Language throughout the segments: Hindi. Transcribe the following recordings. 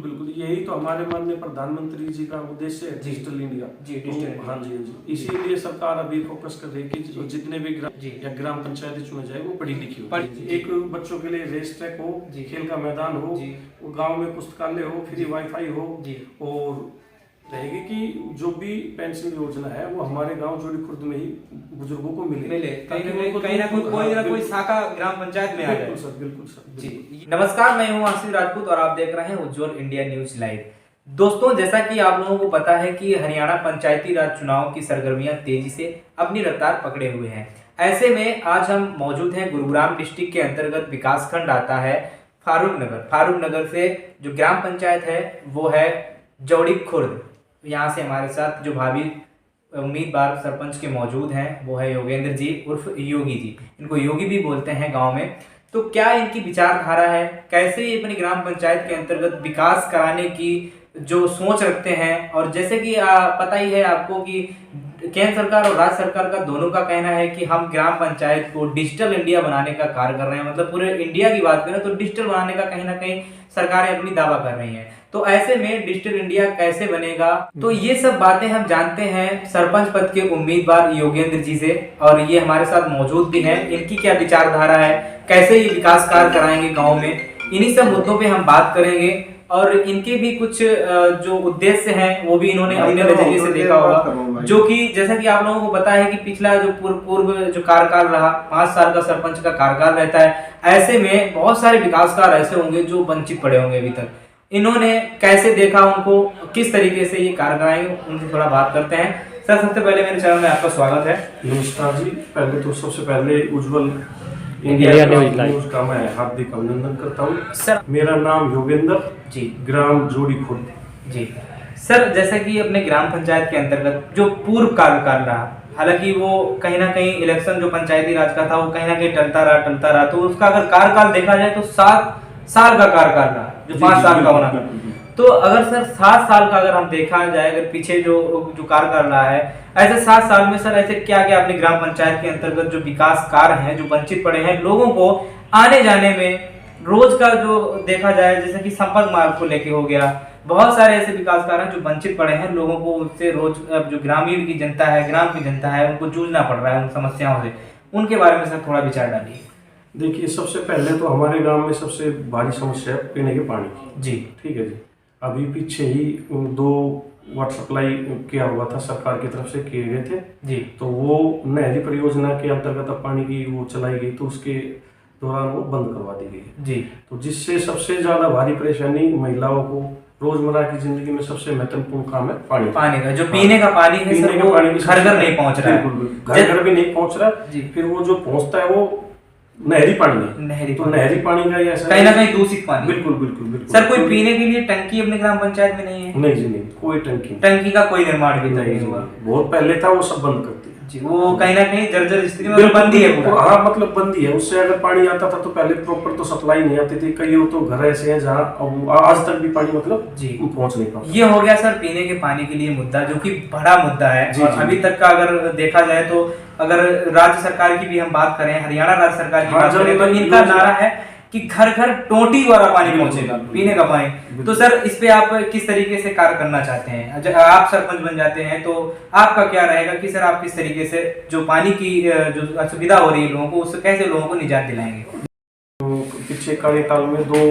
बिल्कुल यही तो हमारे माननीय प्रधानमंत्री जी का उद्देश्य है, डिजिटल इंडिया। जी, डिजिटल इंडिया। हाँ जी, हाँ जी। इसीलिए सरकार अभी फोकस कर रही है कि जो जितने भी जी। ग्राम पंचायतें चुने जाए वो पढ़ी लिखी हो। जी। एक बच्चों के लिए रेस ट्रैक हो, जी। खेल का मैदान हो, गाँव में पुस्तकालय हो, फ्री वाईफाई हो, और रहेगी कि जो भी पेंशन योजना है वो हमारे गांव जोड़ी खुर्द में ही बुजुर्गों को मिले। कहीं ना कोई शाखा ग्राम पंचायत में आ जाए। बिल्कुल सर। जी नमस्कार, मैं हूं आशीष राजपूत और आप देख रहे हैं उज्जवल इंडिया न्यूज लाइव। दोस्तों, जैसा कि आप लोगों को पता है कि हरियाणा पंचायती राज चुनाव की सरगर्मियां तेजी से अपनी रफ्तार पकड़े हुए हैं। ऐसे में आज हम मौजूद हैं गुरुग्राम डिस्ट्रिक्ट के अंतर्गत विकासखंड आता है फारूक नगर से जो ग्राम पंचायत है वो है जौड़ी खुर्द। यहाँ से हमारे साथ जो भावी उम्मीदवार सरपंच के मौजूद हैं वो है योगेंद्र जी उर्फ योगी जी। इनको योगी भी बोलते हैं गांव में। तो क्या इनकी विचारधारा है, कैसे ये अपनी ग्राम पंचायत के अंतर्गत विकास कराने की जो सोच रखते हैं, और जैसे कि पता ही है आपको कि केंद्र सरकार और राज्य सरकार का दोनों का कहना है कि हम ग्राम पंचायत को डिजिटल इंडिया बनाने का कार्य कर रहे हैं। मतलब पूरे इंडिया की बात करें तो डिजिटल बनाने का कहीं ना कहीं सरकारें अपनी दावा कर रही हैं। तो ऐसे में डिजिटल इंडिया कैसे बनेगा, तो ये सब बातें हम जानते हैं सरपंच पद के उम्मीदवार योगेंद्र जी से, और ये हमारे साथ मौजूद भी हैं। इनकी क्या विचारधारा है, कैसे ये विकास कार्य कराएंगे गाँव में, इन्हीं सब मुद्दों पे हम बात करेंगे। और इनके भी कुछ जो उद्देश्य हैं वो भी इन्होंने अपने नजरिए से देखा होगा, जो कि जैसा कि आप लोगों को पता है कि पिछला जो पूर्व जो कार्यकाल रहा 5 साल का सरपंच का कार्यकाल रहता है। ऐसे में बहुत सारे विकास कार्य ऐसे होंगे जो वंचित पड़े होंगे अभी तक। इन्होंने कैसे देखा, उनको किस तरीके से ये कार्य कराएंगे, उनसे थोड़ा बात करते हैं। सर, सबसे पहले मेरे चैनल में आपका स्वागत है। नमस्कार जी। पहले तो सबसे पहले उज्जवल इंडिया न्यूज का मैं हार्दिक अभिनंदन करता हूँ। सर, मेरा नाम योगेंद्र जी, ग्राम जोड़ी खुर्द जी। सर, जैसे कि अपने ग्राम पंचायत के अंतर्गत जो पूर्व कार्यकाल रहा, हालांकि वो कहीं ना कहीं इलेक्शन जो पंचायती राज का था वो कहीं ना कहीं टलता रहा, तो उसका अगर कार्यकाल देखा जाए तो 7 साल का कार्यकाल रहा, जो 5 साल का होना था। तो अगर सर 7 साल का अगर हम देखा जाए, अगर पीछे जो कार्यकाल रहा है, ऐसे 7 साल में सर ऐसे क्या क्या अपनी ग्राम पंचायत के अंतर्गत जो विकास कार्य हैं जो वंचित पड़े हैं लोगों को आने जाने में, रोज का जो देखा जाए जैसे कि संपर्क मार्ग को लेके हो गया, बहुत सारे ऐसे विकास कार्य हैं जो वंचित पड़े हैं लोगों को, उससे रोज जो ग्रामीण की जनता है, ग्राम की जनता है, उनको जूझना पड़ रहा है उन समस्याओं से। उनके बारे में सर थोड़ा विचार डालिए। देखिए, सबसे पहले तो हमारे गांव में सबसे भारी समस्या है पीने के पानी की जी। ठीक है जी। अभी पीछे ही 2 वाटर सप्लाई किया हुआ था, सरकार की तरफ से किए गए थे जी। तो वो नहरी परियोजना के अंतर्गत अब पानी की वो चलाई गई, तो उसके दौरान वो बंद करवा दी गई जी। तो जिससे सबसे ज्यादा भारी परेशानी महिलाओं को रोजमर्रा की जिंदगी में सबसे महत्वपूर्ण काम है पानी का, जो पीने का पानी है, पीने का पानी घर नहीं पहुंच रहा है, बिल्कुल घर भी नहीं पहुंच रहा जी। फिर वो जो पहुंचता है वो नहरी पानी है, नहरी पानी का ऐसा कहीं ना कहीं दूषित पानी। बिल्कुल। सर, कोई पीने के लिए टंकी अपने ग्राम पंचायत में नहीं है? नहीं जी, नहीं, कोई टंकी का कोई निर्माण भी नहीं हुआ। बहुत पहले था, वो सब बंद करती है जी। वो कहीं ना कहीं जर्जर स्थिति में बंदी है पूरा। हाँ, मतलब बंदी है। उससे अगर पानी आता था तो पहले प्रॉपर तो सप्लाई नहीं आती थी। कई तो घर ऐसे हैं जहाँ आज तक भी पानी मतलब जी पहुंच नहीं पाता। ये हो गया सर पीने के पानी के लिए मुद्दा, जो कि बड़ा मुद्दा है जी, और अभी तक का अगर देखा जाए तो अगर राज्य सरकार की भी हम बात करें, हरियाणा राज्य सरकार की बात करें, तो इनका नारा है कि घर घर टोटी द्वारा पानी पहुंचेगा, पीने का पानी। तो सर, इस पे आप किस तरीके से कार्य करना चाहते हैं? जब आप सरपंच बन जाते हैं तो आपका क्या रहेगा कि सर आप किस तरीके से जो पानी की जो असुविधा हो रही है लोगों को, उससे कैसे लोगों को निजात दिलाएंगे? पिछले कार्यकाल में 2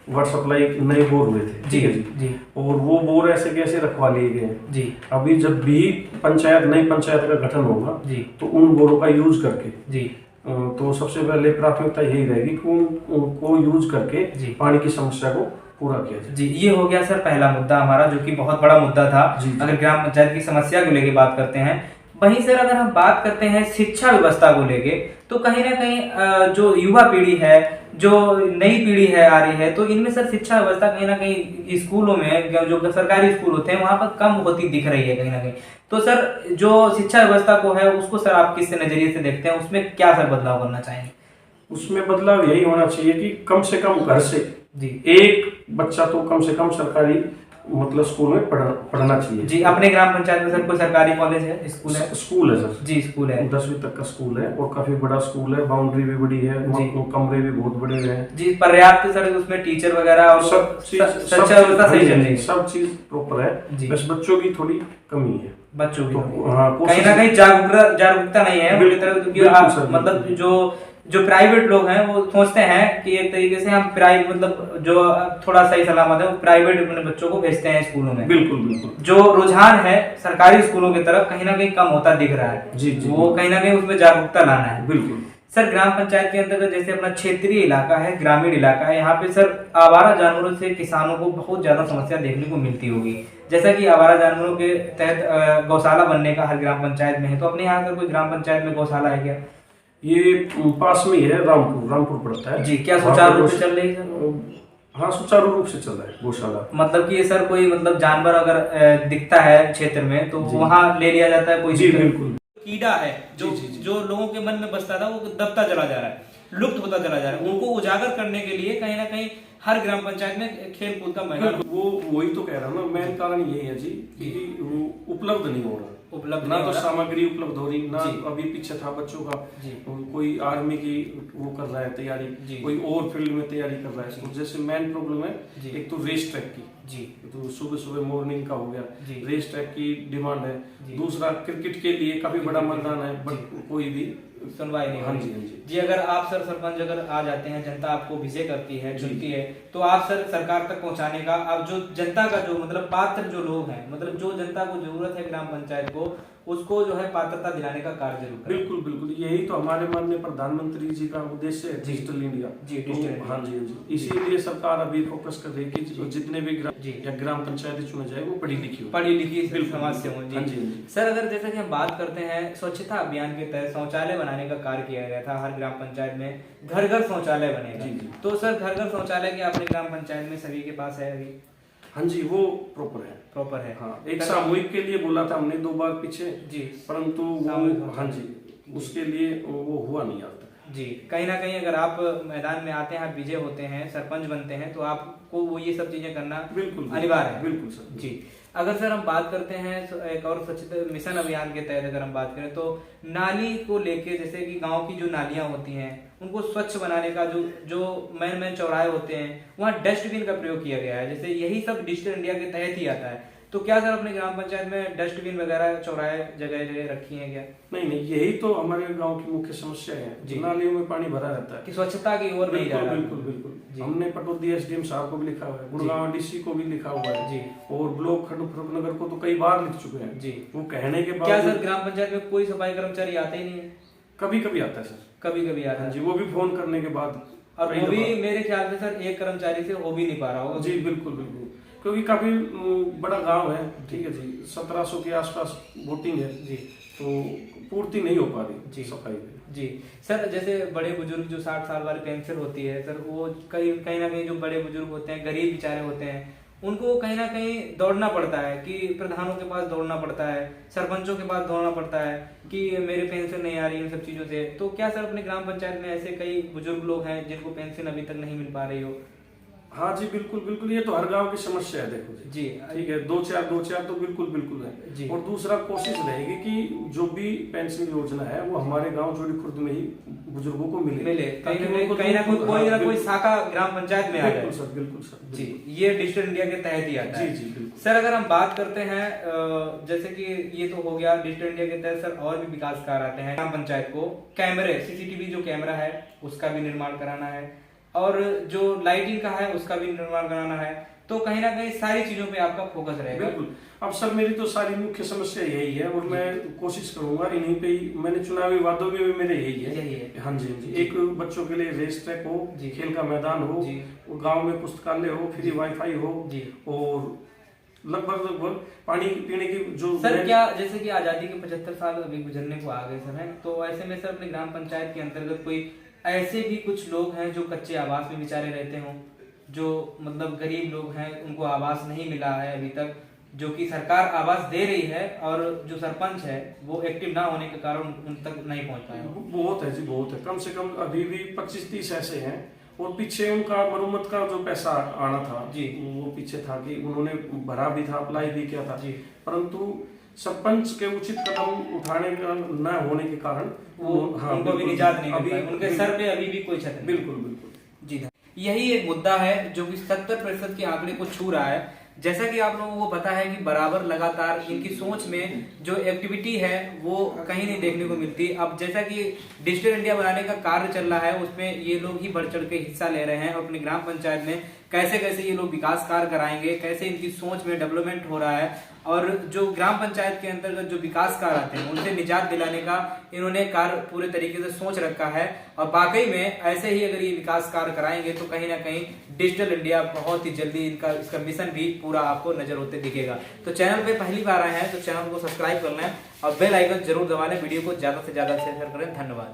वाटर सप्लाई नए बोर हुए थे जी जी, और वो बोर ऐसे कैसे रखवा लिए गए जी। अभी जब भी नई पंचायत का गठन होगा जी, तो उन बोरों का यूज करके जी, तो सबसे पहले प्राथमिकता यही रहेगी कि उनको यूज करके पानी की समस्या को पूरा किया जाए जी। ये हो गया सर पहला मुद्दा हमारा, जो कि बहुत बड़ा मुद्दा था जी। अगर ग्राम पंचायत की समस्या को लेके बात करते हैं, वहीं सर अगर हम बात करते हैं शिक्षा व्यवस्था को लेके, तो कहीं ना कहीं जो युवा पीढ़ी है, जो नई पीढ़ी है आ रही है, तो इनमें सर शिक्षा व्यवस्था कहीं ना कहीं स्कूलों में, जो सरकारी स्कूल होते हैं वहां पर कम होती दिख रही है कहीं ना कहीं। तो सर जो शिक्षा व्यवस्था को है उसको सर आप किस नजरिए से देखते हैं, उसमें क्या सर बदलाव करना चाहेंगे? उसमें बदलाव यही होना चाहिए कि कम से कम घर से जी, एक बच्चा तो कम से कम सरकारी मतलब स्कूल में पढ़ना चाहिए। जी, अपने ग्राम पंचायत में सर कोई सरकारी कॉलेज है, स्कूल है? स्कूल है सर जी, स्कूल है। 10वीं तक का स्कूल है और काफी बड़ा स्कूल है, बाउंड्री भी बड़ी है, कमरे भी बहुत बड़े हैं जी। पर्याप्त सर उसमें टीचर वगैरह और सब चीज सब चीज प्रॉपर है, बस बच्चों की थोड़ी कमी है। बच्चों की तो हाँ, कहीं ना कहीं जागरूकता नहीं है उनकी तरफ, मतलब जो प्राइवेट लोग हैं वो सोचते हैं कि एक तरीके से हम प्राइवेट मतलब जो थोड़ा सही सलामत है वो प्राइवेट अपने बच्चों को भेजते हैं स्कूलों में। बिल्कुल बिल्कुल। जो रुझान है सरकारी स्कूलों की तरफ कहीं ना कहीं कम होता दिख रहा है। जी, वो कहीं ना कहीं उसमें जागरूकता लाना है। बिल्कुल सर, ग्राम पंचायत के अंतर्गत जैसे अपना क्षेत्रीय इलाका है, ग्रामीण इलाका है, यहाँ पे सर आवारा जानवरों से किसानों को बहुत ज्यादा समस्या देखने को मिलती होगी। जैसा कि आवारा जानवरों के तहत गौशाला बनने का हर ग्राम पंचायत में है, तो अपने यहाँ अगर कोई ग्राम पंचायत में गौशाला है क्या? ये पास में ही है, रामपुर पड़ता है जी। क्या सुचारू रूप से चल रही है? हाँ, सुचारू रूप से चल रहा है गौशाला। मतलब कि ये सर कोई मतलब जानवर अगर दिखता है क्षेत्र में तो वहाँ ले लिया जाता है? कोई जी बिल्कुल। कीड़ा है जो लोगों के मन में बसता था वो दबता चला जा रहा है, लुप्त होता चला जा रहा है। उनको उजागर करने के लिए कहीं ना कहीं हर ग्राम पंचायत में खेल कूद का मैदान, वही तो कह रहा हूँ ना, मेन कारण यही है जी कि वो उपलब्ध नहीं हो रहा, ना तो सामग्री उपलब्ध हो रही, ना अभी पीछे था बच्चों का कोई आर्मी की वो कर रहा है तैयारी, कोई और फील्ड में तैयारी कर रहा है। तो जैसे मेन प्रॉब्लम है एक तो रेस ट्रैक की, तो सुबह सुबह मॉर्निंग का हो गया, रेस ट्रैक की डिमांड है। दूसरा क्रिकेट के लिए काफी बड़ा मैदान है, बट कोई भी सुनवाई नहीं। हाँ जी, अगर आप सर सरपंच अगर आ जाते हैं, जनता आपको विजय करती है, चुनती है, तो आप सर सरकार तक पहुंचाने का, आप जो जनता का जो मतलब पात्र जो लोग हैं, मतलब जो जनता को जरूरत है ग्राम पंचायत को, उसको जो है पात्रता दिलाने का कार्य जरूर करें। बिल्कुल बिल्कुल, यही तो हमारे माननीय प्रधानमंत्री जी का उद्देश्य है, डिजिटल इंडिया। हाँ जी, इसीलिए सरकार अभी फोकस कर रही है कि जितने भी ग्राम पंचायत चुने जाए वो पढ़ी लिखी समाज से हो। जी सर, अगर जैसे कि हम बात करते हैं स्वच्छता अभियान के तहत शौचालय बनाने का कार्य किया गया था, हर ग्राम पंचायत में घर घर शौचालय बनेगा। तो सर घर घर शौचालय क्या अपने ग्राम पंचायत में सभी के पास है अभी? हाँ जी, वो प्रॉपर है। हाँ, एक सामूहिक के लिए बोला था हमने 2 बार पीछे जी, परंतु हाँ जी उसके लिए वो हुआ नहीं आता जी। कहीं ना कहीं अगर आप मैदान में आते हैं, आप विजय होते हैं, सरपंच बनते हैं, तो आपको वो ये सब चीजें करना बिल्कुल अनिवार्य है। बिल्कुल सर जी। अगर सर हम बात करते हैं एक और स्वच्छता मिशन अभियान के तहत अगर हम बात करें तो नाली को लेके, जैसे कि गांव की जो नालियां होती हैं उनको स्वच्छ बनाने का जो मेन चौराहे होते हैं वहाँ डस्टबिन का प्रयोग किया गया है। जैसे यही सब डिजिटल इंडिया के तहत ही आता है। तो क्या सर अपने ग्राम पंचायत में डस्टबिन वगैरह चौराहे जगह जगह रखी हैं क्या? नहीं, यही तो हमारे गांव की मुख्य समस्या है, नालियों में पानी भरा रहता है कि स्वच्छता की ओर नहीं जा रहा। बिल्कुल। हमने पटौदी एसडीएम साहब को भी लिखा हुआ है, गुड़गांव डीसी को भी लिखा हुआ है जी, और ब्लॉक खड़गपुर को तो कई बार लिख चुके हैं जी। वो कहने के बाद क्या सर ग्राम पंचायत में कोई सफाई कर्मचारी आता ही नहीं है? कभी कभी आता है सर, कभी आता है जी, वो भी फोन करने के बाद, और वो भी मेरे ख्याल से सर एक कर्मचारी से हो भी नहीं पा रहा होगा जी। बिल्कुल, क्योंकि काफी बड़ा गांव है, ठीक है जी, 1700 के आसपास वोटिंग है जी, तो पूर्ति नहीं हो पा रही जी सफाई जी। सर जैसे बड़े बुजुर्ग जो 60 साल वाली पेंशन होती है सर, वो कहीं ना कहीं जो बड़े बुजुर्ग होते हैं, गरीब बेचारे होते हैं, उनको कहीं ना कहीं दौड़ना पड़ता है कि प्रधानों के पास दौड़ना पड़ता है, सरपंचों के पास दौड़ना पड़ता है कि मेरे पेंशन नहीं आ रही, इन सब चीजों से। तो क्या सर अपने ग्राम पंचायत में ऐसे कई बुजुर्ग लोग हैं जिनको पेंशन अभी तक नहीं मिल पा रही हो? हाँ जी, बिल्कुल, ये तो हर गांव की समस्या है, देखो जी, ठीक है, 2-4 तो बिल्कुल है जी। और दूसरा कोशिश रहेगी कि जो भी पेंशन योजना है वो हमारे गांव जोड़ी खुर्द में ही बुजुर्गों को मिले, कहीं ना कोई शाखा ग्राम पंचायत में आ जाए। बिल्कुल सर जी, ये डिजिटल इंडिया के तहत ही आता है जी। सर अगर हम बात करते हैं जैसे कि ये तो हो गया डिजिटल इंडिया के तहत, सर और भी विकास कार्य आते हैं। ग्राम पंचायत को कैमरे, सीसीटीवी जो कैमरा है उसका भी निर्माण कराना है, और जो लाइटिंग का है उसका भी निर्माण कराना है। तो कहीं ना कहीं सारी चीजों पे आपका फोकस रहेगा। बिल्कुल। अब सर मेरी तो सारी मुख्य समस्या यही है, और मैं कोशिश करूंगा इन्हीं पे ही, मैंने चुनावी वादों में भी मेरे यही है। हाँ जी, एक बच्चों के लिए रेस ट्रैक हो, खेल का मैदान हो, गाँव में पुस्तकालय हो, फ्री वाईफाई हो, और लगभग पानी पीने की जो सर क्या जैसे कि आजादी के 75 साल अभी गुजरने को आ गए सर, है तो ऐसे में सर अपने ग्राम पंचायत के अंतर्गत कोई ऐसे भी कुछ लोग हैं जो कच्चे आवास में बेचारे रहते हों, जो मतलब गरीब लोग हैं, उनको आवास नहीं मिला है अभी तक, जो कि सरकार आवास दे रही है और जो सरपंच है वो एक्टिव ना होने के कारण उन तक नहीं पहुंच पाए? बहुत है जी, बहुत है, कम से कम अभी भी 25-30 ऐसे हैं, और पीछे उनका मरम्मत का जो पैसा आना था जी। वो पीछे था कि उन्होंने भरा भी था, अप्लाई भी किया था जी। परंतु सरपंच के उचित कदम उठाने का न होने के कारण उनको भी निजात नहीं मिल पाई, उनके सर पे अभी भी कोई छत नहीं। बिल्कुल बिल्कुल जी। यही एक मुद्दा है जो कि 70% के आंकड़े को छू रहा है। जैसा कि आप लोगों को पता है कि बराबर लगातार इनकी सोच में जो एक्टिविटी है वो कहीं नहीं देखने को मिलती। अब जैसा कि डिजिटल इंडिया बनाने का कार्य चल रहा है उसमें ये लोग ही बढ़ चढ़ के हिस्सा ले रहे हैं और अपनी ग्राम पंचायत में कैसे कैसे ये लोग विकास कार्य कराएंगे, कैसे इनकी सोच में डेवलपमेंट हो रहा है और जो ग्राम पंचायत के अंतर्गत जो विकास कार्य आते हैं उनसे निजात दिलाने का इन्होंने कार्य पूरे तरीके से सोच रखा है। और वाकई में ऐसे ही अगर ये विकास कार्य कराएंगे तो कहीं ना कहीं डिजिटल इंडिया बहुत ही जल्दी इसका मिशन भी पूरा आपको नजर होते दिखेगा। तो चैनल पे पहली बार आए हैं तो चैनल को सब्सक्राइब कर लें और बेल आइकन जरूर दबा लें, वीडियो को ज्यादा से ज्यादा शेयर करें। धन्यवाद।